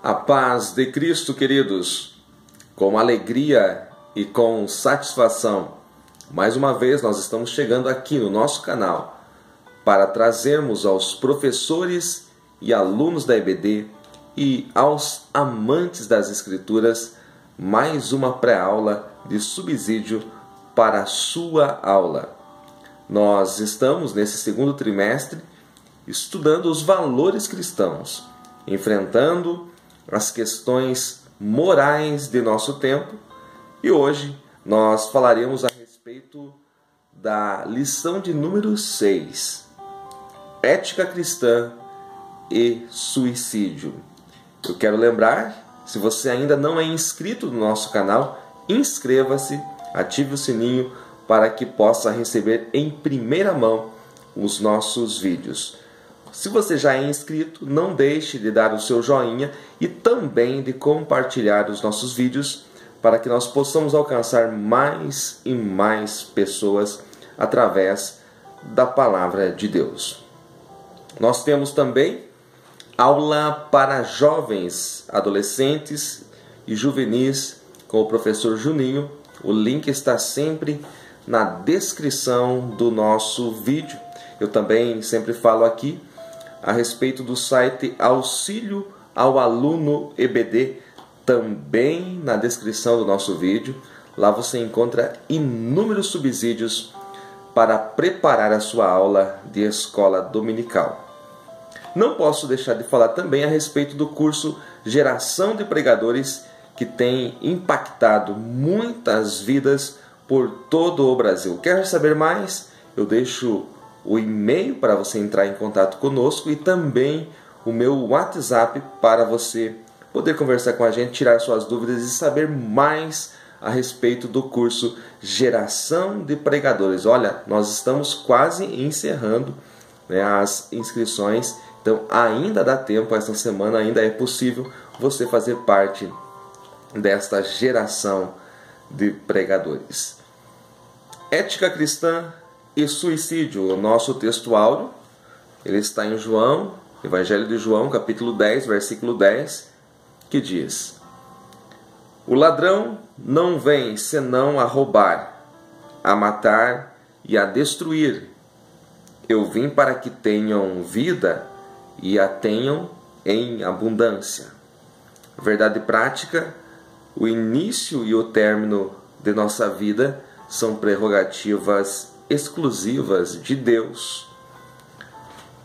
A paz de Cristo, queridos, com alegria e com satisfação, mais uma vez nós estamos chegando aqui no nosso canal para trazermos aos professores e alunos da EBD e aos amantes das Escrituras mais uma pré-aula de subsídio para a sua aula. Nós estamos nesse segundo trimestre estudando os valores cristãos, enfrentando as questões morais de nosso tempo, e hoje nós falaremos a respeito da lição de número 6, Ética Cristã e Suicídio. Eu quero lembrar, se você ainda não é inscrito no nosso canal, inscreva-se, ative o sininho para que possa receber em primeira mão os nossos vídeos. Se você já é inscrito, não deixe de dar o seu joinha e também de compartilhar os nossos vídeos para que nós possamos alcançar mais e mais pessoas através da Palavra de Deus. Nós temos também aula para jovens, adolescentes e juvenis com o professor Juninho. O link está sempre na descrição do nosso vídeo. Eu também sempre falo aqui a respeito do site Auxílio ao Aluno EBD, também na descrição do nosso vídeo. Lá você encontra inúmeros subsídios para preparar a sua aula de escola dominical. Não posso deixar de falar também a respeito do curso Geração de Pregadores, que tem impactado muitas vidas por todo o Brasil. Quer saber mais? Eu deixo o e-mail para você entrar em contato conosco e também o meu WhatsApp para você poder conversar com a gente, tirar suas dúvidas e saber mais a respeito do curso Geração de Pregadores. Olha, nós estamos quase encerrando, as inscrições, então ainda dá tempo, esta semana ainda é possível você fazer parte desta geração de pregadores. Ética Cristã e Suicídio, o nosso texto áureo, ele está em João, Evangelho de João, capítulo 10, versículo 10, que diz: O ladrão não vem senão a roubar, a matar e a destruir. Eu vim para que tenham vida e a tenham em abundância. Verdade prática, o início e o término de nossa vida são prerrogativas exclusivas de Deus.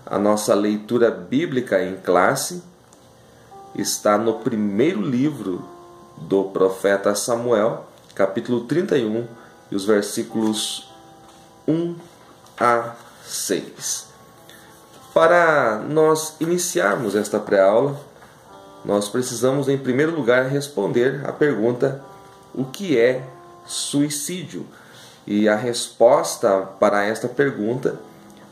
A nossa leitura bíblica em classe está no primeiro livro do profeta Samuel, capítulo 31, e os versículos 1 a 6. Para nós iniciarmos esta pré-aula, nós precisamos, em primeiro lugar, responder a pergunta: o que é suicídio? E a resposta para esta pergunta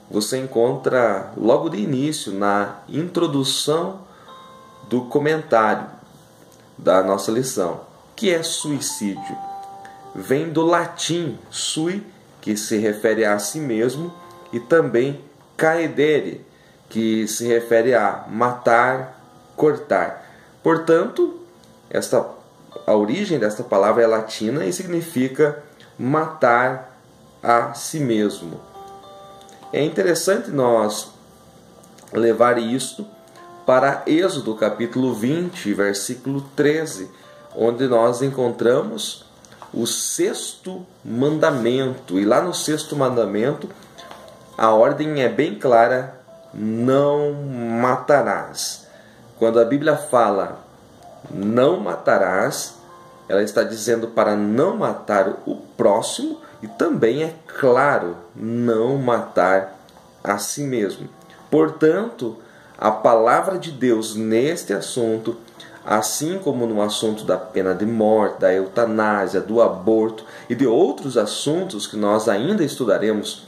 você encontra logo de início na introdução do comentário da nossa lição. O que é suicídio? Vem do latim sui, que se refere a si mesmo, e também caedere, que se refere a matar, cortar. Portanto, a origem desta palavra é latina e significa matar a si mesmo. É interessante nós levar isto para Êxodo capítulo 20, versículo 13, onde nós encontramos o sexto mandamento. E lá no sexto mandamento a ordem é bem clara: não matarás. Quando a Bíblia fala não matarás, ela está dizendo para não matar o próximo e também, é claro, não matar a si mesmo. Portanto, a palavra de Deus neste assunto, assim como no assunto da pena de morte, da eutanásia, do aborto e de outros assuntos que nós ainda estudaremos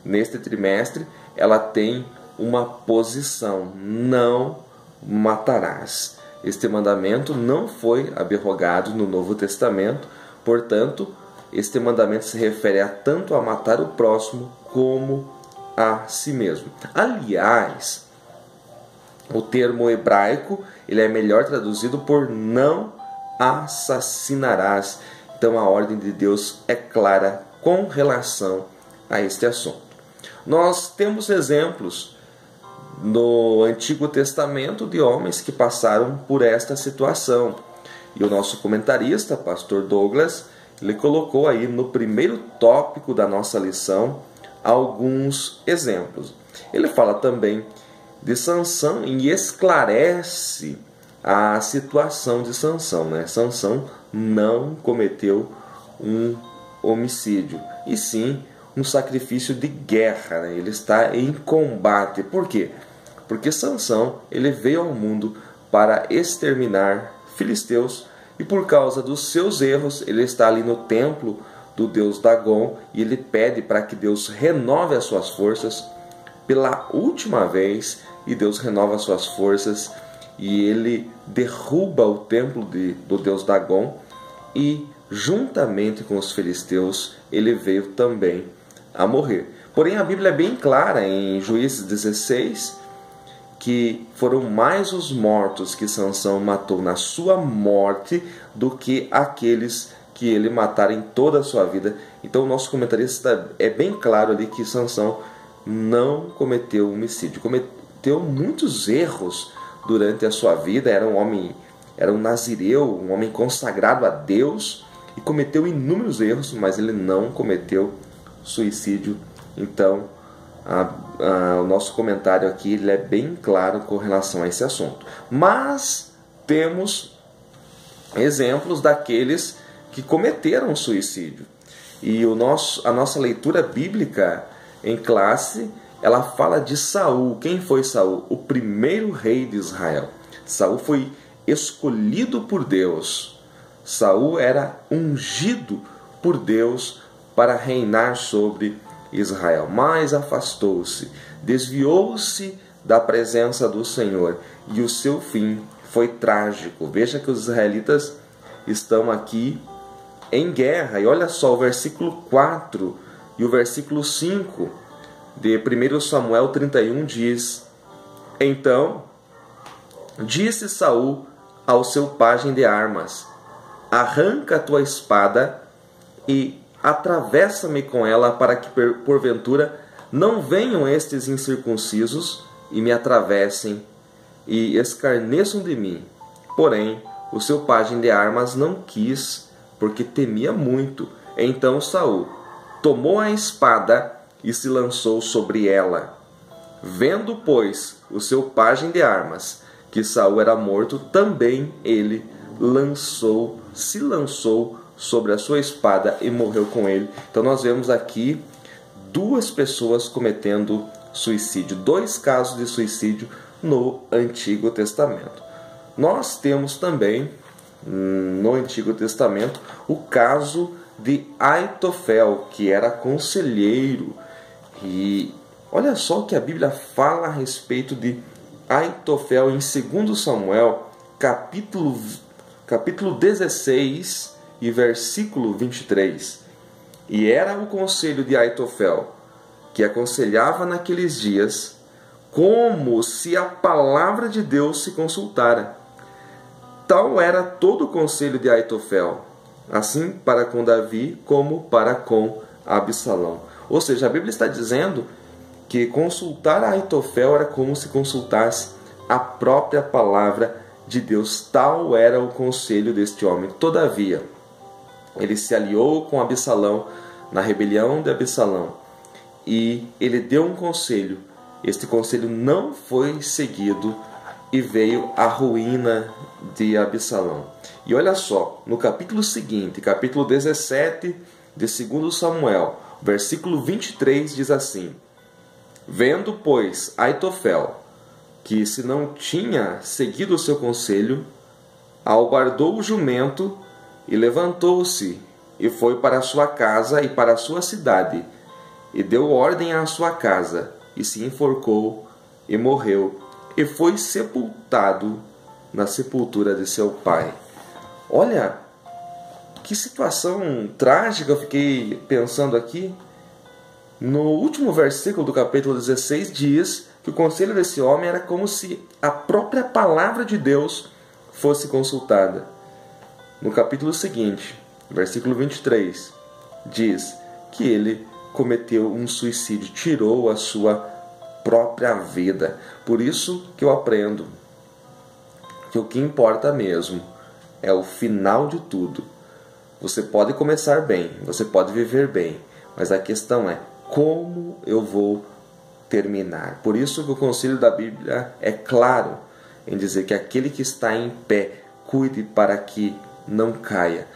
neste trimestre, ela tem uma posição: não matarás. Este mandamento não foi abrogado no Novo Testamento, portanto, este mandamento se refere tanto a matar o próximo como a si mesmo. Aliás, O termo hebraico, ele é melhor traduzido por não assassinarás. Então a ordem de Deus é clara com relação a este assunto. Nós temos exemplos no Antigo Testamento de homens que passaram por esta situação. E o nosso comentarista, pastor Douglas, ele colocou aí no primeiro tópico da nossa lição alguns exemplos. Ele fala também de Sansão e esclarece a situação de Sansão, né? Sansão não cometeu um homicídio, e sim um sacrifício de guerra, né? Ele está em combate. Por quê? Porque Sansão, ele veio ao mundo para exterminar filisteus, e por causa dos seus erros, ele está ali no templo do deus Dagon, e ele pede para que Deus renove as suas forças pela última vez, e Deus renova as suas forças, e ele derruba o templo do deus Dagon, e juntamente com os filisteus, ele veio também a morrer. Porém, a Bíblia é bem clara em Juízes 16, que foram mais os mortos que Sansão matou na sua morte do que aqueles que ele matara em toda a sua vida. Então o nosso comentarista é bem claro ali que Sansão não cometeu homicídio, cometeu muitos erros durante a sua vida. Era um nazireu, um homem consagrado a Deus, e cometeu inúmeros erros, mas ele não cometeu suicídio. Então o nosso comentário aqui ele é bem claro com relação a esse assunto. Mas temos exemplos daqueles que cometeram suicídio. E a nossa leitura bíblica em classe, ela fala de Saul. Quem foi Saul? O primeiro rei de Israel. Saul foi escolhido por Deus. Saul era ungido por Deus para reinar sobre Israel, mas afastou-se, desviou-se da presença do Senhor, e o seu fim foi trágico. Veja que os israelitas estão aqui em guerra, e olha só o versículo 4 e o versículo 5 de 1 Samuel 31 diz: Então disse Saul ao seu pajem de armas: Arranca a tua espada e atravessa-me com ela, para que porventura não venham estes incircuncisos e me atravessem e escarneçam de mim. Porém, o seu pajem de armas não quis, porque temia muito. Então Saul tomou a espada e se lançou sobre ela. Vendo, pois, o seu pajem de armas que Saul era morto, também ele se lançou sobre a sua espada e morreu com ele. Então nós vemos aqui duas pessoas cometendo suicídio, dois casos de suicídio no Antigo Testamento. Nós temos também no Antigo Testamento o caso de Aitofel, que era conselheiro. E olha só o que a Bíblia fala a respeito de Aitofel em 2 Samuel, capítulo 16 e versículo 23. E era o conselho de Aitofel, que aconselhava naqueles dias, como se a palavra de Deus se consultara. Tal era todo o conselho de Aitofel, assim para com Davi como para com Absalão. Ou seja, a Bíblia está dizendo que consultar a Aitofel era como se consultasse a própria palavra de Deus. Tal era o conselho deste homem. Todavia, ele se aliou com Absalão na rebelião de Absalão, e ele deu um conselho. Este conselho não foi seguido e veio a ruína de Absalão. E olha só, no capítulo seguinte, capítulo 17 de 2 Samuel, versículo 23 diz assim: Vendo, pois, Aitofel que se não tinha seguido o seu conselho, albardou o jumento e levantou-se e foi para a sua casa e para a sua cidade, e deu ordem à sua casa, e se enforcou e morreu, e foi sepultado na sepultura de seu pai. Olha, que situação trágica eu fiquei pensando aqui. No último versículo do capítulo 16 diz que que o conselho desse homem era como se a própria palavra de Deus fosse consultada. No capítulo seguinte, versículo 23, diz que ele cometeu um suicídio, tirou a sua própria vida. Por isso que eu aprendo que o que importa mesmo é o final de tudo. Você pode começar bem, você pode viver bem, mas a questão é como eu vou terminar. Por isso que o conselho da Bíblia é claro em dizer que aquele que está em pé, cuide para que não caia.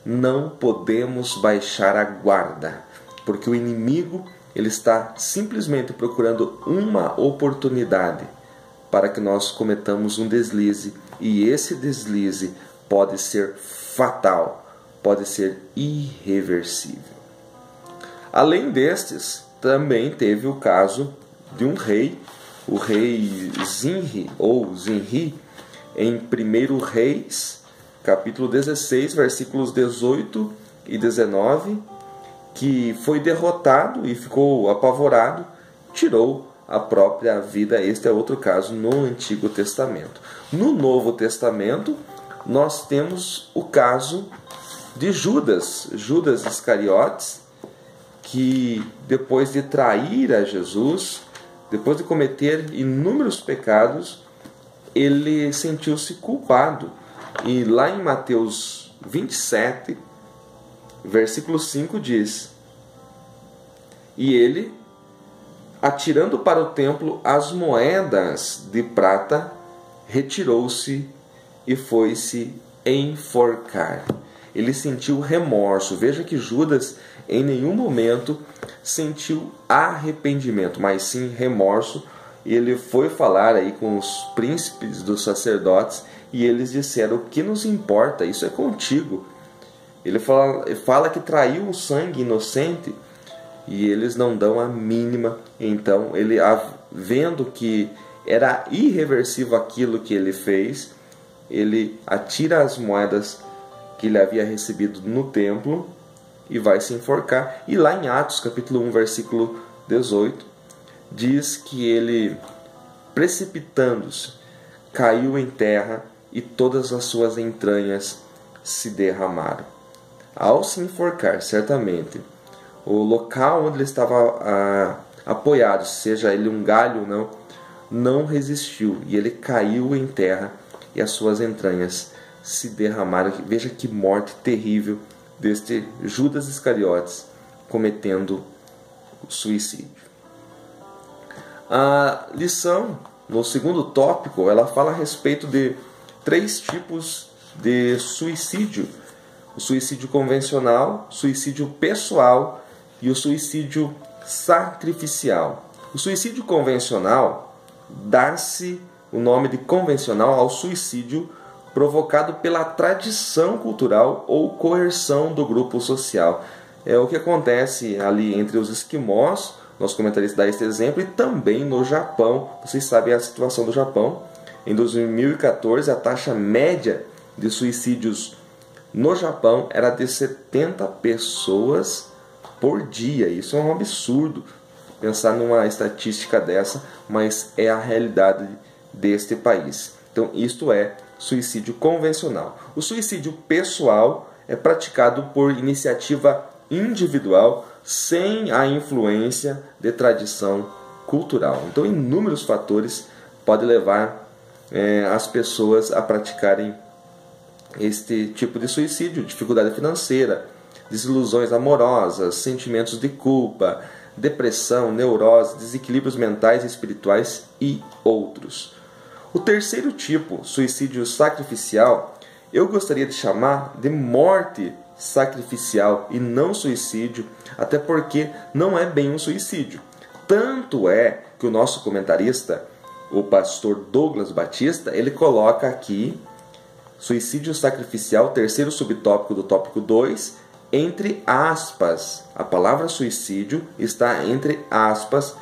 Não podemos baixar a guarda, porque o inimigo ele está simplesmente procurando uma oportunidade para que nós cometamos um deslize, e esse deslize pode ser fatal, pode ser irreversível. Além destes, também teve o caso de um rei, o rei Zinri, em 1 Reis, capítulo 16, versículos 18 e 19, que foi derrotado e ficou apavorado, tirou a própria vida. Este é outro caso no Antigo Testamento. No Novo Testamento, nós temos o caso de Judas Iscariotes, que depois de trair a Jesus, depois de cometer inúmeros pecados, ele sentiu-se culpado. E lá em Mateus 27, versículo 5 diz: e ele, atirando para o templo as moedas de prata, retirou-se e foi-se enforcar. Ele sentiu remorso. Veja que Judas em nenhum momento sentiu arrependimento, mas sim remorso. E ele foi falar aí com os príncipes dos sacerdotes e eles disseram: o que nos importa? Isso é contigo. Ele fala que traiu um sangue inocente e eles não dão a mínima. Então ele, vendo que era irreversível aquilo que ele fez, ele atira as moedas que ele havia recebido no templo e vai se enforcar. E lá em Atos capítulo 1, versículo 18, diz que ele, precipitando-se, caiu em terra e todas as suas entranhas se derramaram. Ao se enforcar, certamente, o local onde ele estava apoiado, seja ele um galho ou não resistiu, e ele caiu em terra e as suas entranhas se derramaram. Veja que morte terrível deste Judas Iscariotes cometendo o suicídio. A lição, no segundo tópico, ela fala a respeito de 3 tipos de suicídio: o suicídio convencional, suicídio pessoal e o suicídio sacrificial. O suicídio convencional dá-se o nome de convencional ao suicídio provocado pela tradição cultural ou coerção do grupo social. É o que acontece ali entre os esquimós. Nosso comentarista dá este exemplo, e também no Japão. Vocês sabem a situação do Japão. Em 2014, a taxa média de suicídios no Japão era de 70 pessoas por dia. Isso é um absurdo pensar numa estatística dessa, mas é a realidade deste país. Então, isto é suicídio convencional. O suicídio pessoal é praticado por iniciativa individual, sem a influência de tradição cultural. Então, inúmeros fatores podem levar as pessoas a praticarem este tipo de suicídio: dificuldade financeira, desilusões amorosas, sentimentos de culpa, depressão, neurose, desequilíbrios mentais e espirituais e outros. O terceiro tipo, suicídio sacrificial, eu gostaria de chamar de morte sacrificial e não suicídio, até porque não é bem um suicídio. Tanto é que o nosso comentarista, o pastor Douglas Batista, ele coloca aqui suicídio sacrificial, terceiro subtópico do tópico 2, entre aspas. A palavra suicídio está entre aspas,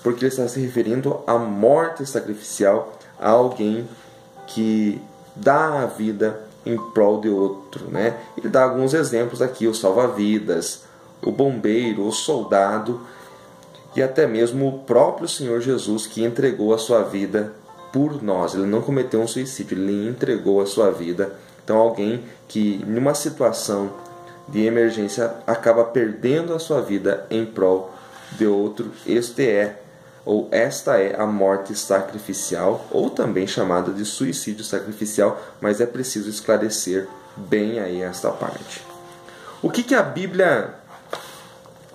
porque ele está se referindo à morte sacrificial, a alguém que dá a vida em prol de outro, né? Ele dá alguns exemplos aqui: o salva-vidas, o bombeiro, o soldado. e até mesmo o próprio Senhor Jesus, que entregou a sua vida por nós. Ele não cometeu um suicídio, ele entregou a sua vida. Então alguém que numa situação de emergência acaba perdendo a sua vida em prol de outro, esta é a morte sacrificial, ou também chamada de suicídio sacrificial, mas é preciso esclarecer bem aí esta parte. O que a Bíblia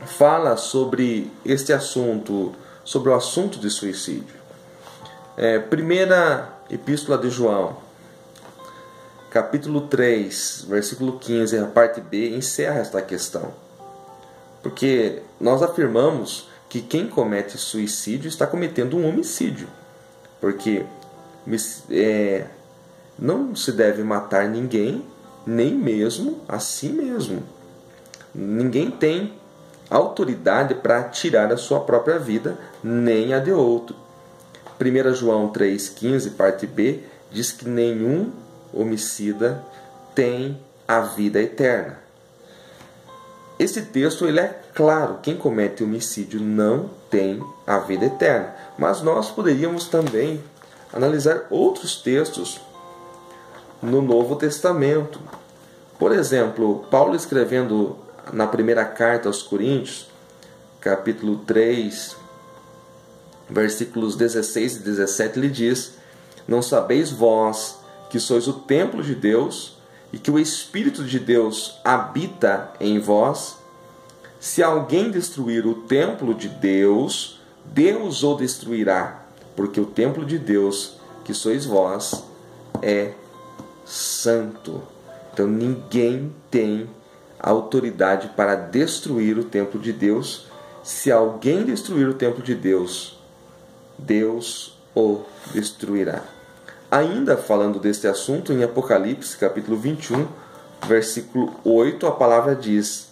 fala sobre este assunto, sobre o assunto de suicídio? Primeira Epístola de João, capítulo 3, versículo 15, a parte B, encerra esta questão. Porque nós afirmamos que quem comete suicídio está cometendo um homicídio. Porque não se deve matar ninguém, nem mesmo a si mesmo. Ninguém tem autoridade para tirar a sua própria vida, nem a de outro. 1 João 3,15, parte B, diz que nenhum homicida tem a vida eterna. Esse texto ele é claro, quem comete homicídio não tem a vida eterna. Mas nós poderíamos também analisar outros textos no Novo Testamento. Por exemplo, Paulo escrevendo na primeira carta aos Coríntios, capítulo 3, versículos 16 e 17, ele diz: não sabeis vós que sois o templo de Deus e que o Espírito de Deus habita em vós? Se alguém destruir o templo de Deus, Deus o destruirá, porque o templo de Deus, que sois vós, é santo. Então ninguém tem autoridade para destruir o templo de Deus. Se alguém destruir o templo de Deus, Deus o destruirá. Ainda falando deste assunto, em Apocalipse, capítulo 21, versículo 8, a palavra diz: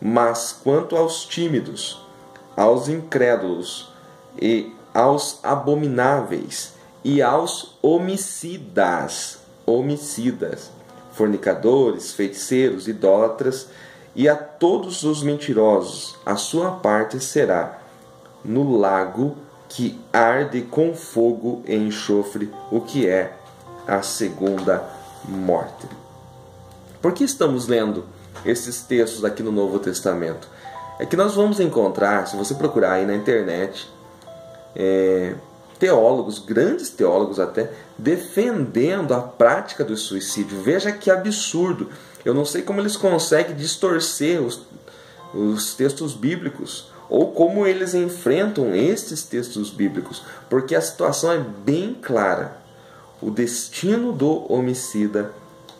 mas quanto aos tímidos, aos incrédulos, e aos abomináveis, e aos homicidas, fornicadores, feiticeiros, idólatras, e a todos os mentirosos, a sua parte será no lago que arde com fogo e enxofre, o que é a segunda morte. Por que estamos lendo esses textos aqui no Novo Testamento? É que nós vamos encontrar, se você procurar aí na internet, teólogos, grandes teólogos até, defendendo a prática do suicídio. Veja que absurdo! Eu não sei como eles conseguem distorcer os textos bíblicos, ou como eles enfrentam estes textos bíblicos, porque a situação é bem clara. O destino do homicida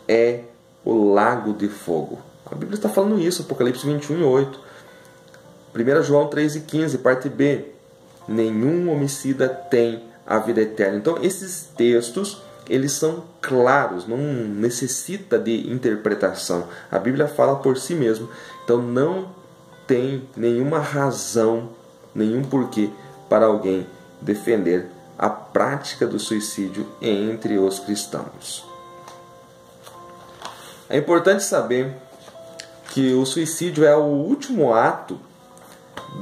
é o lago de fogo. A Bíblia está falando isso, Apocalipse 21, 8. 1 João 3,15, parte B. Nenhum homicida tem a vida eterna. Então, esses textos, eles são claros, não necessita de interpretação. A Bíblia fala por si mesma. Então, não tem nenhuma razão, nenhum porquê para alguém defender a prática do suicídio entre os cristãos. É importante saber que o suicídio é o último ato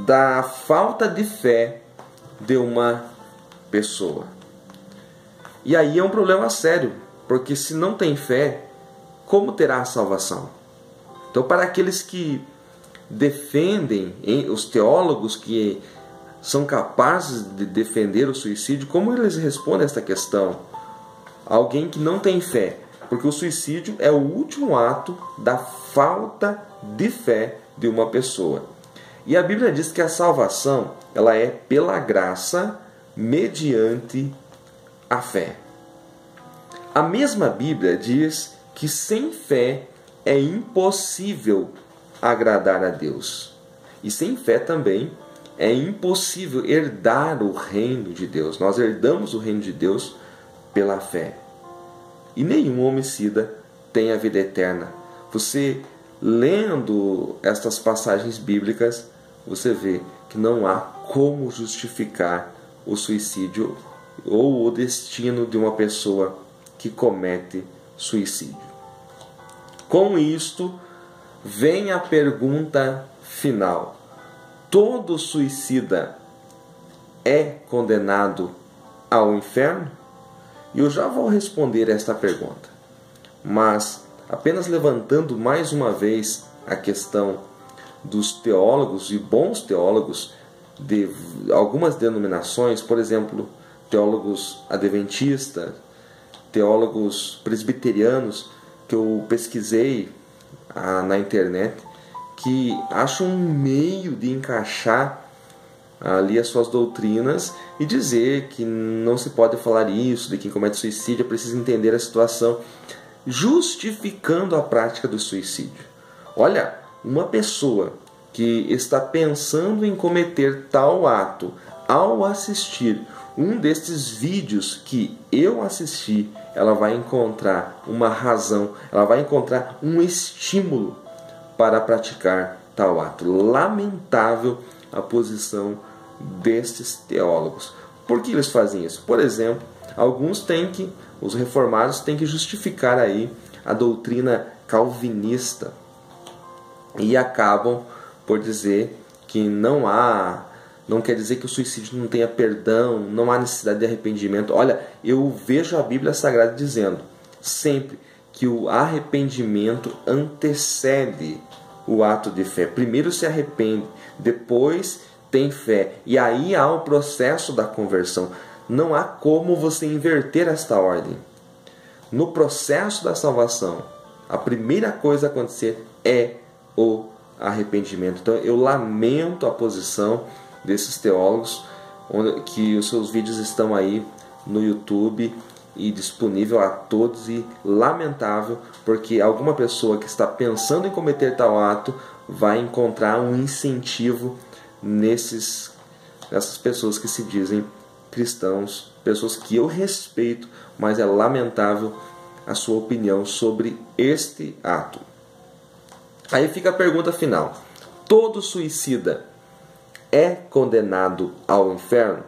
da falta de fé de uma pessoa. E aí é um problema sério, porque se não tem fé, como terá a salvação? Então, para aqueles que defendem, os teólogos que são capazes de defender o suicídio, como eles respondem a esta questão? Alguém que não tem fé, porque o suicídio é o último ato da falta de fé de uma pessoa. E a Bíblia diz que a salvação, ela é pela graça, mediante a fé. A mesma Bíblia diz que sem fé é impossível agradar a Deus. E sem fé também é impossível herdar o reino de Deus. Nós herdamos o reino de Deus pela fé. E nenhum homicida tem a vida eterna. Você, lendo estas passagens bíblicas, você vê que não há como justificar o suicídio ou o destino de uma pessoa que comete suicídio. Com isto, vem a pergunta final: todo suicida é condenado ao inferno? E eu já vou responder esta pergunta, mas apenas levantando mais uma vez a questão dos teólogos e bons teólogos de algumas denominações, por exemplo, teólogos adventistas, teólogos presbiterianos, que eu pesquisei na internet, que acham um meio de encaixar ali as suas doutrinas e dizer que não se pode falar isso, de quem comete suicídio é preciso entender a situação, justificando a prática do suicídio. Olha, uma pessoa que está pensando em cometer tal ato, ao assistir um destes vídeos que eu assisti, ela vai encontrar uma razão, ela vai encontrar um estímulo para praticar tal ato. Lamentável a posição destes teólogos. Por que eles fazem isso? Por exemplo, os reformados têm que justificar aí a doutrina calvinista e acabam por dizer que não quer dizer que o suicídio não tenha perdão, não há necessidade de arrependimento. Olha, eu vejo a Bíblia Sagrada dizendo sempre que o arrependimento antecede o ato de fé. Primeiro se arrepende, depois tem fé. E aí há o processo da conversão. Não há como você inverter esta ordem. No processo da salvação, a primeira coisa a acontecer é o arrependimento. Então eu lamento a posição desses teólogos, que os seus vídeos estão aí no YouTube e disponível a todos, e lamentável, porque alguma pessoa que está pensando em cometer tal ato vai encontrar um incentivo nessas pessoas que se dizem cristãos, pessoas que eu respeito, mas é lamentável a sua opinião sobre este ato. Aí fica a pergunta final: todo suicida é condenado ao inferno?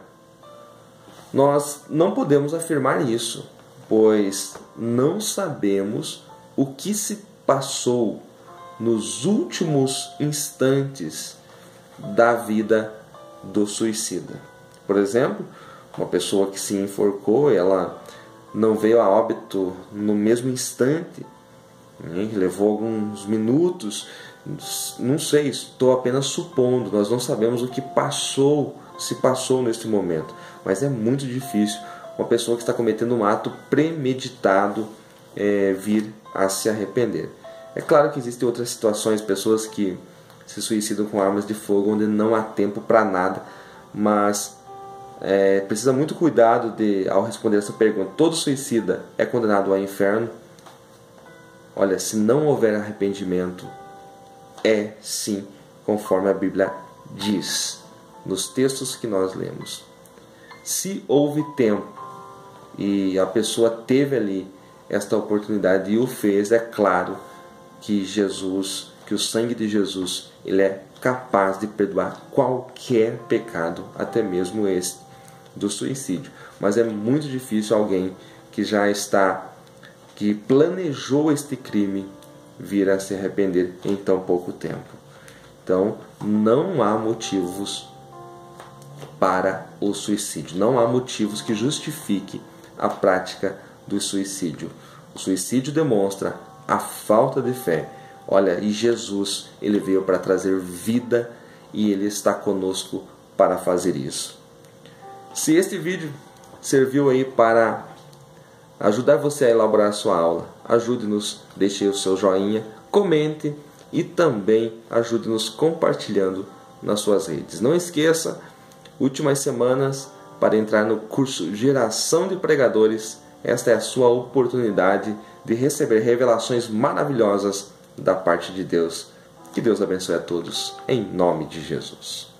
Nós não podemos afirmar isso, pois não sabemos o que se passou nos últimos instantes da vida do suicida. Por exemplo, uma pessoa que se enforcou, ela não veio a óbito no mesmo instante, levou alguns minutos, não sei, estou apenas supondo, nós não sabemos o que se passou neste momento, mas é muito difícil uma pessoa que está cometendo um ato premeditado vir a se arrepender. É claro que existem outras situações, pessoas que se suicidam com armas de fogo, onde não há tempo para nada, mas precisa muito cuidado ao responder essa pergunta: todo suicida é condenado ao inferno? Olha, se não houver arrependimento, é sim, conforme a Bíblia diz nos textos que nós lemos. Se houve tempo e a pessoa teve ali esta oportunidade e o fez, é claro que o sangue de Jesus, ele é capaz de perdoar qualquer pecado, até mesmo este do suicídio. Mas é muito difícil alguém que planejou este crime vir a se arrepender em tão pouco tempo. Então, não há motivos para o suicídio. Não há motivos que justifiquem a prática do suicídio. O suicídio demonstra a falta de fé. Olha, e Jesus, ele veio para trazer vida e ele está conosco para fazer isso. Se este vídeo serviu aí para ajudar você a elaborar a sua aula, ajude-nos, deixe o seu joinha, comente e também ajude-nos compartilhando nas suas redes. Não esqueça, últimas semanas para entrar no curso Geração de Pregadores. Esta é a sua oportunidade de receber revelações maravilhosas da parte de Deus. Que Deus abençoe a todos, em nome de Jesus.